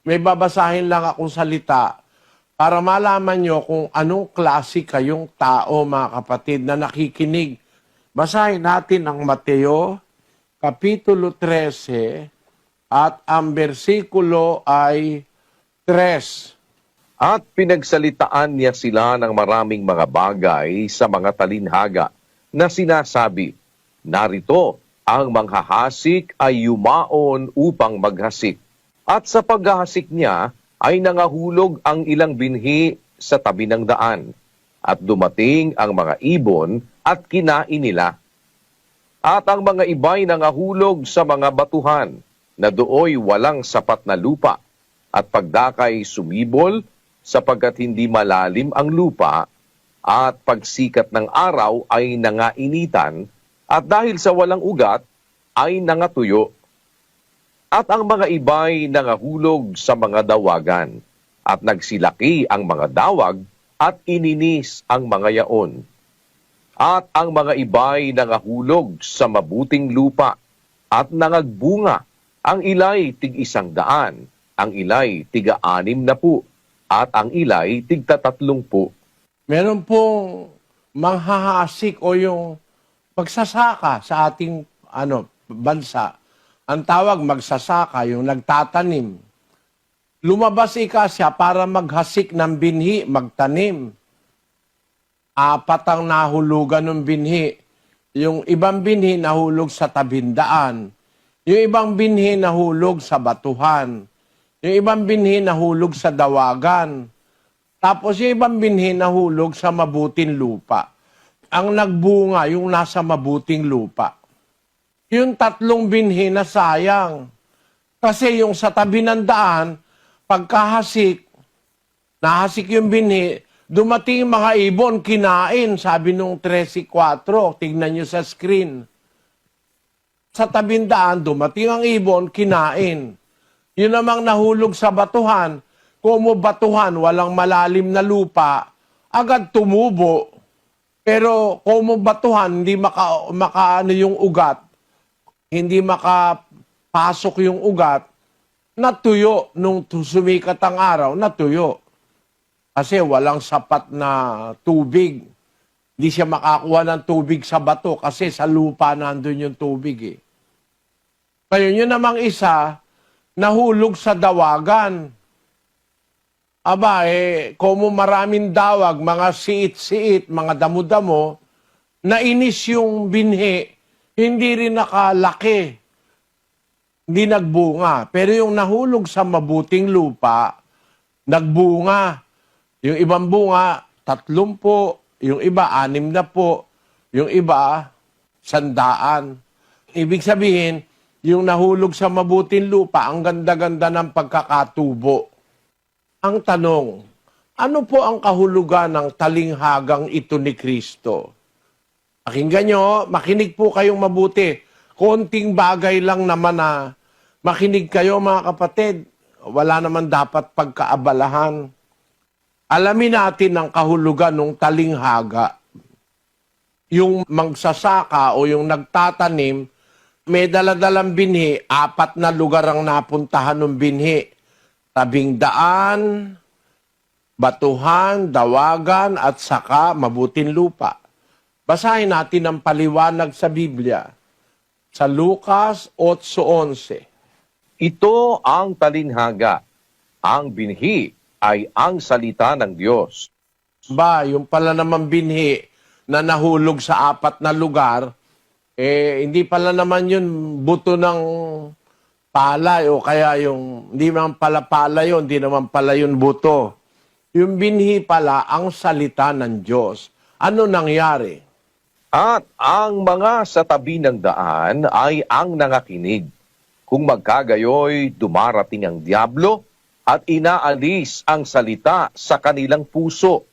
May babasahin lang akong salita para malaman nyo kung anong klase kayong tao, mga kapatid, na nakikinig. Basahin natin ang Mateo, Kapitulo 13, at ang bersikulo ay 3. At pinagsalitaan niya sila ng maraming mga bagay sa mga talinhaga na sinasabi, narito, ang manghahasik ay yumaon upang maghasik. At sa paghahasik niya ay nangahulog ang ilang binhi sa tabi ng daan. At dumating ang mga ibon at kinain nila. At ang mga iba'y nangahulog sa mga batuhan na dooy walang sapat na lupa. At pagdakay sumibol sapagkat hindi malalim ang lupa at pagsikat ng araw ay nangainitan at dahil sa walang ugat ay nangatuyo. At ang mga iba'y nangahulog sa mga dawagan at nagsilaki ang mga dawag at ininis ang mga yaon. At ang mga iba'y nangahulog sa mabuting lupa at nangagbunga, ang ilay tig-100, ang ilay tig-60, at ang ilay tig-30. Meron pong manghahasik o yung magsasaka sa ating bansa. Ang tawag magsasaka, yung nagtatanim. Lumabas siya para maghasik ng binhi, magtanim. 4 ang nahulugan ng binhi. Yung ibang binhi nahulog sa tabindaan. Yung ibang binhi nahulog sa batuhan. Yung ibang binhi nahulog sa dawagan. Tapos yung ibang binhi nahulog sa mabuting lupa. Ang nagbunga, yung nasa mabuting lupa. Yung 3 binhi na sayang. Kasi yung sa tabi ng daan, pagkahasik, nahasik yung binhi, dumating mga ibon, kinain, sabi nung 13:4. Tignan nyo sa screen. Sa tabing daan, dumating ang ibon, kinain. Yun namang nahulog sa batuhan, kung batuhan, walang malalim na lupa, agad tumubo. Pero kung batuhan, hindi makaano yung ugat, hindi makapasok yung ugat, natuyo. Nung sumikat ang araw, natuyo. Kasi walang sapat na tubig. Hindi siya makakuha ng tubig sa bato kasi sa lupa nandun yung tubig eh. Ngayon, yun namang isa, nahulog sa dawagan. Aba, kung maraming dawag, mga siit-siit, mga damo-damo, nainis yung binhi, hindi rin nakalaki, hindi nagbunga. Pero yung nahulog sa mabuting lupa, nagbunga. Yung ibang bunga, 30, yung iba, 60, yung iba, 100. Ibig sabihin, yung nahulog sa mabuting lupa, ang ganda-ganda ng pagkakatubo. Ang tanong, ano po ang kahulugan ng talinghagang ito ni Kristo? Pakinggan nyo, makinig po kayong mabuti. Konting bagay lang naman na makinig kayo mga kapatid. Wala naman dapat pagkaabalahan. Alamin natin ang kahulugan ng talinghaga. Yung magsasaka o yung nagtatanim, may daladalang binhi, 4 na lugar ang napuntahan ng binhi. Tabing daan, batuhan, dawagan, at saka mabuting lupa. Basahin natin ang paliwanag sa Biblia. Sa Lucas 8:11. Ito ang talinhaga. Ang binhi ay ang salita ng Diyos. Yung pala naman binhi na nahulog sa 4 na lugar, hindi pala naman yun buto ng palay o kaya yung, hindi naman pala palay yun, hindi naman pala yun buto. Yung binhi pala ang salita ng Diyos. Ano nangyari? At ang mga sa tabi ng daan ay ang nangakinig. Kung magkagayoy, dumarating ang diablo at inaalis ang salita sa kanilang puso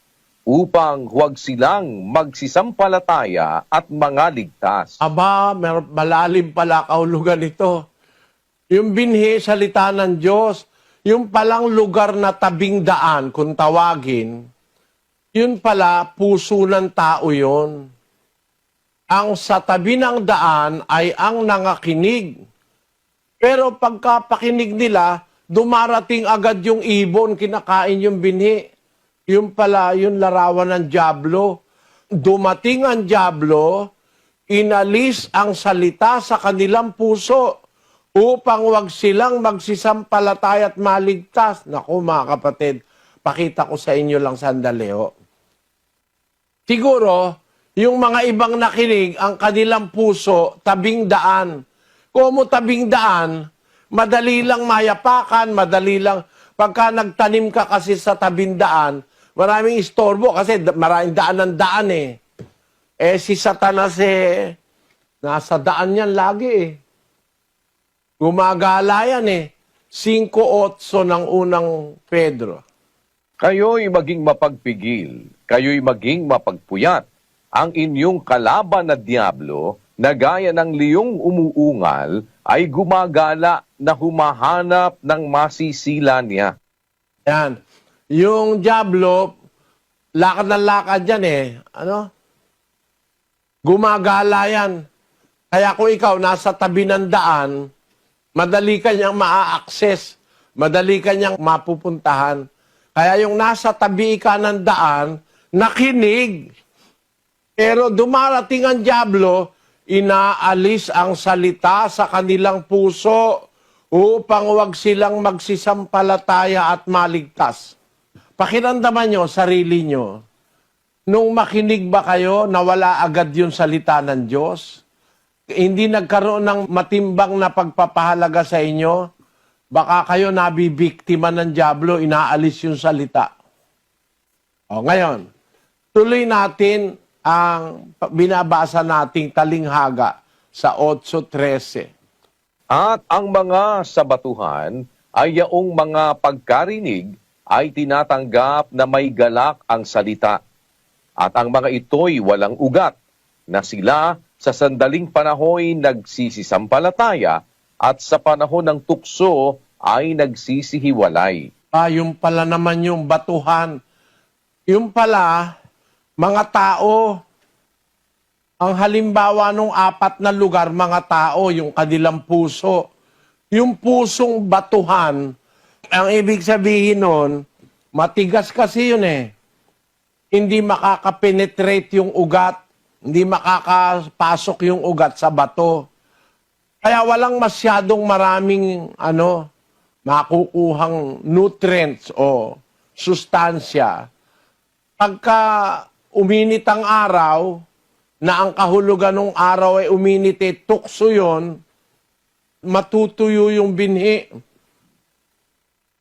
upang huwag silang magsisampalataya at mga ligtas. Aba, malalim pala kahulugan ito. Yung binhi, salita ng Diyos, yung palang lugar na tabing daan, kung tawagin, yun pala, puso ng tao yun. Ang sa tabi ng daan ay ang nangakinig. Pero pagkapakinig nila, dumarating agad yung ibon, kinakain yung binhi. Yung pala, yung larawan ng dyablo. Dumating ang dyablo, inalis ang salita sa kanilang puso upang wag silang magsisampalatay at maligtas. Naku mga kapatid, pakita ko sa inyo lang sandali ho. Siguro, yung mga ibang nakinig, ang kanilang puso, tabing daan. Kung mo tabing daan, madali lang mayapakan, madali lang. Pagka nagtanim ka kasi sa tabing daan, maraming istorbo kasi maraming daan ng daan eh. Eh si Satanas eh, nasa daan yan lagi eh. Gumagala yan eh. 5:8 ng unang Pedro. Kayo'y maging mapagpigil, kayo'y maging mapagpuyat. Ang inyong kalaban na Diablo, na gaya ng liyong umuungal, ay gumagala na humahanap ng masisila niya. Yan. Yung Diablo, lakad na lakad yan eh. Ano? Gumagala yan. Kaya kung ikaw nasa tabi ng daan, madali ka niyang maa-access. Madali ka niyang mapupuntahan. Kaya yung nasa tabi ka ng daan, nakinig. Pero dumarating ang dyablo, inaalis ang salita sa kanilang puso upang wag silang magsisampalataya at maligtas. Pakiramdaman nyo, sarili nyo. Nung makinig ba kayo, nawala agad yung salita ng Diyos? Hindi nagkaroon ng matimbang na pagpapahalaga sa inyo? Baka kayo nabibiktima ng dyablo, inaalis yung salita. O, ngayon, tuloy natin ang binabasa nating talinghaga sa 8:13. At ang mga sabatuhan ay yaong mga pagkarinig ay tinatanggap na may galak ang salita. At ang mga ito'y walang ugat, na sila sa sandaling panahon nagsisisampalataya at sa panahon ng tukso ay nagsisihiwalay. Yung pala naman yung batuhan. Yung pala, mga tao, ang halimbawa nung 4 na lugar, mga tao, yung kanilang puso. Yung pusong batuhan, ang ibig sabihin nun, matigas kasi yun eh. Hindi makakapenetrate yung ugat, hindi makakapasok yung ugat sa bato. Kaya walang masyadong maraming makukuhang nutrients o sustansya. Pagka uminit ang araw, na ang kahulugan ng araw ay uminit, tukso yun, matutuyo yung binhi.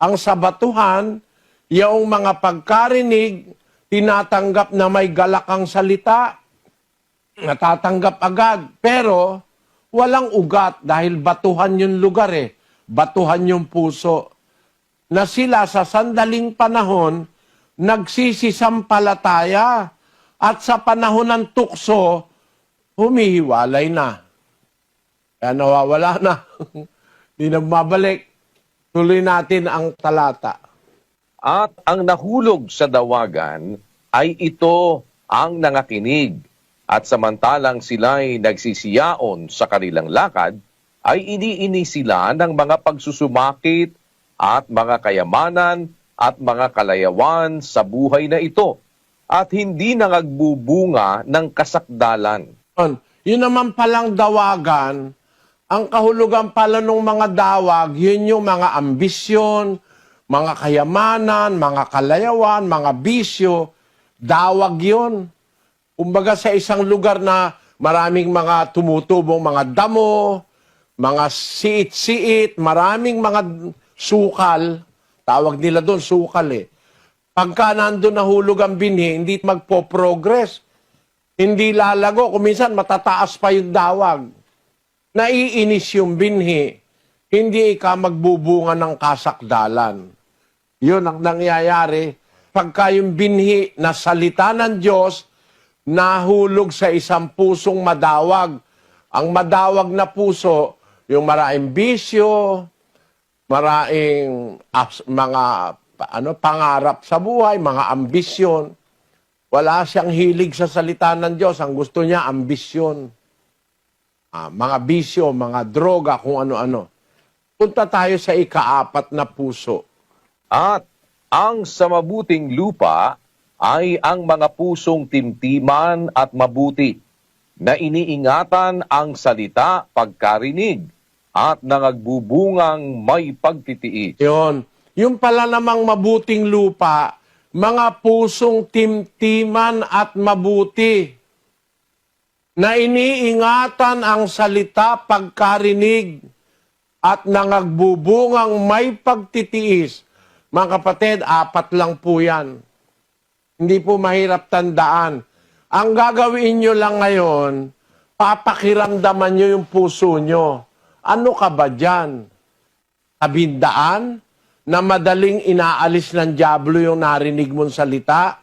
Ang sabatuhan, yung mga pagkarinig, tinatanggap na may galakang salita, natatanggap agad. Pero, walang ugat dahil batuhan yung lugar eh. Batuhan yung puso. Na sila sa sandaling panahon, nagsisisampalataya at sa panahon ng tukso, humihiwalay na. Kaya nawawala na. Hindi na bumabalik. Tuloy natin ang talata. At ang nahulog sa dawagan ay ito ang nangakinig. At samantalang sila'y nagsisiyaon sa kanilang lakad, ay iniini sila ng mga pagsusumakit at mga kayamanan at mga kalayawan sa buhay na ito, at hindi nangagbubunga ng kasakdalan. Yun naman palang dawagan, ang kahulugan pala ng mga dawag, yun yung mga ambisyon, mga kayamanan, mga kalayawan, mga bisyo, dawag yun. Kumbaga sa isang lugar na maraming mga tumutubong mga damo, mga siit-siit, maraming mga sukal, tawag nila doon sukal eh. Pagka nandun nahulog ang binhi, hindi magpo-progress. Hindi lalago. Kung minsan matataas pa yung dawag. Naiinis yung binhi. Hindi ka magbubunga ng kasakdalan. Yun ang nangyayari. Pagka yung binhi na salita ng Diyos, nahulog sa isang pusong madawag. Ang madawag na puso, yung maraming bisyo, maraming mga pangarap sa buhay, mga ambisyon. Wala siyang hilig sa salita ng Diyos. Ang gusto niya, ambisyon. Mga bisyo, mga droga, kung ano-ano. Punta tayo sa ikaapat na puso. At ang sa mabuting lupa ay ang mga pusong timtiman at mabuti, na iniingatan ang salita pagkarinig at nangagbubungang may pagtitiis. Yun. Yung pala namang mabuting lupa, mga pusong timtiman at mabuti, na iniingatan ang salita pagkarinig at nangagbubungang may pagtitiis. Mga kapatid, 4 lang po yan. Hindi po mahirap tandaan. Ang gagawin nyo lang ngayon, papakiramdaman nyo yung puso nyo. Ano ka ba dyan? Kabindaan na madaling inaalis ng dyablo yung narinig mong salita?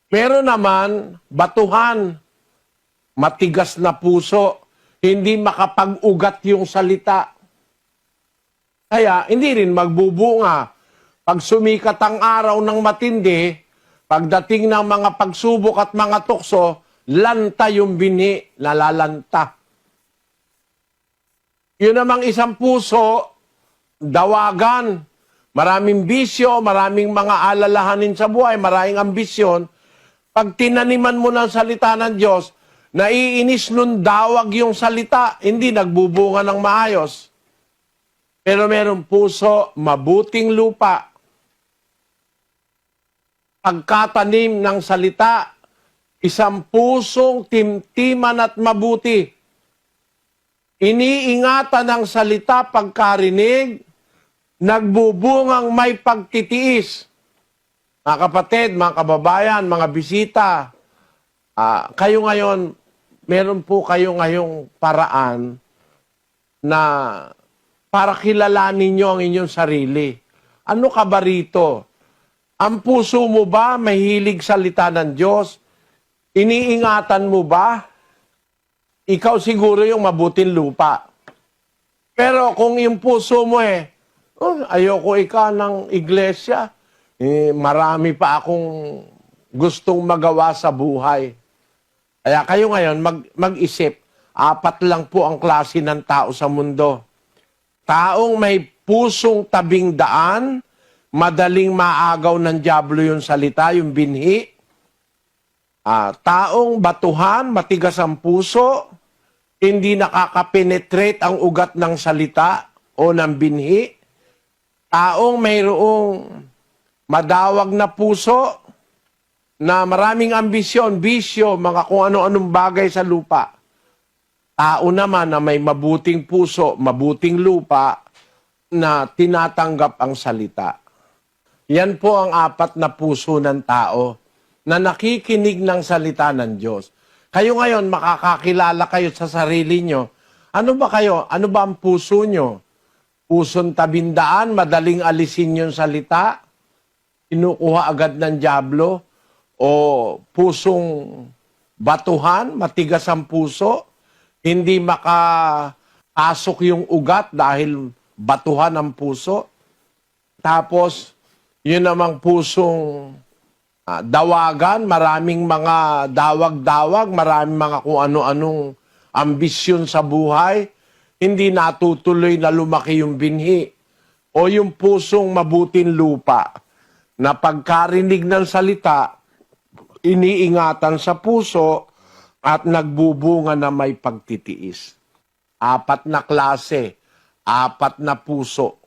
Pero naman, batuhan, matigas na puso, hindi makapag-ugat yung salita. Kaya, hindi rin magbubunga. Pag sumikat ang araw ng matindi, pagdating ng mga pagsubok at mga tukso, lanta yung binhi, nalalanta. Yun namang isang puso, dawagan, maraming bisyo, maraming mga alalahanin sa buhay, maraming ambisyon. Pag tinaniman mo ng salita ng Diyos, naiinis nun dawag yung salita, hindi nagbubunga ng maayos. Pero merong puso, mabuting lupa. Pagkatanim ng salita, isang pusong timtiman at mabuti. Iniingatan ng salita pagkarinig, nagbubungang may pagtitiis. Mga kapatid, mga kababayan, mga bisita, kayo ngayon, meron po kayo ngayong paraan na para kilalanin nyo ang inyong sarili. Ano ka ba rito? Ang puso mo ba mahilig salita ng Diyos? Iniingatan mo ba? Ikaw siguro yung mabuting lupa. Pero kung yung puso mo ayoko ika ng iglesia, marami pa akong gustong magawa sa buhay. Kaya kayo ngayon mag-isip, 4 lang po ang klase ng tao sa mundo. Taong may pusong tabing daan, madaling maagaw ng dyablo yung salita, yung binhi. Taong batuhan, matigas ang puso, hindi nakakapenetrate ang ugat ng salita o ng binhi. Taong mayroong madawag na puso, na maraming ambisyon, bisyo, mga kung ano-anong bagay sa lupa. Tao naman na may mabuting puso, mabuting lupa, na tinatanggap ang salita. Yan po ang 4 na puso ng tao na nakikinig ng salita ng Diyos. Kayo ngayon, makakakilala kayo sa sarili nyo. Ano ba kayo? Ano ba ang puso nyo? Pusong tabindaan, madaling alisin yung salita, kinukuha agad ng dyablo, o pusong batuhan, matigas ang puso, hindi makapasok yung ugat dahil batuhan ang puso. Tapos, yun namang pusong dawagan, maraming mga dawag-dawag, maraming mga kung ano-anong ambisyon sa buhay, hindi natutuloy na lumaki yung binhi. O yung pusong mabuting lupa, na pagkarinig ng salita, iniingatan sa puso at nagbubunga na may pagtitiis. 4 na klase, 4 na puso.